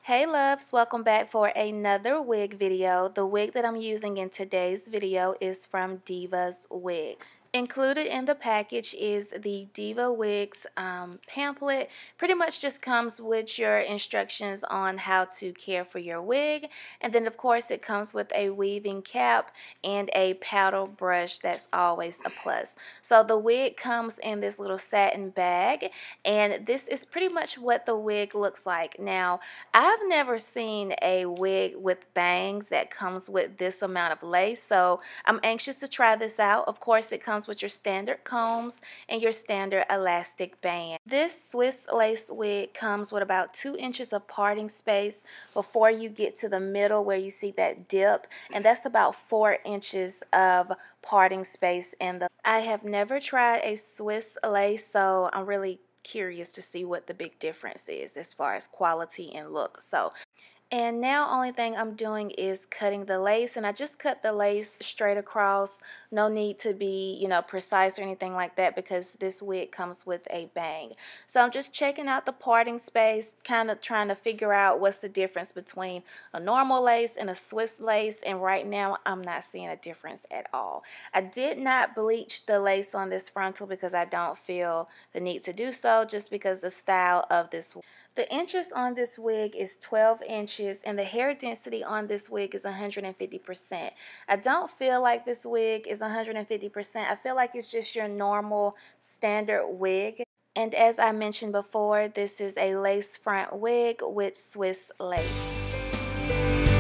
Hey loves, welcome back for another wig video. The wig that I'm using in today's video is from DivasWigs. Included in the package is the DivasWigs pamphlet. Pretty much just comes with your instructions on how to care for your wig. And then of course it comes with a weaving cap and a paddle brush. That's always a plus. So the wig comes in this little satin bag, and this is pretty much what the wig looks like. Now, I've never seen a wig with bangs that comes with this amount of lace, so I'm anxious to try this out. Of course, it comes with your standard combs and your standard elastic band. This Swiss lace wig comes with about 2 inches of parting space before you get to the middle where you see that dip, and that's about 4 inches of parting space in the. I have never tried a Swiss lace, so I'm really curious to see what the big difference is as far as quality and look. And now only thing I'm doing is cutting the lace, and I just cut the lace straight across. No need to be, precise or anything like that because this wig comes with a bang. So I'm just checking out the parting space, kind of trying to figure out what's the difference between a normal lace and a Swiss lace, and right now I'm not seeing a difference at all. I did not bleach the lace on this frontal because I don't feel the need to do so, just because the style of this. The inches on this wig is 12 inches, and the hair density on this wig is 150%. I don't feel like this wig is 150%. I feel like it's just your normal standard wig. And as I mentioned before, this is a lace front wig with Swiss lace.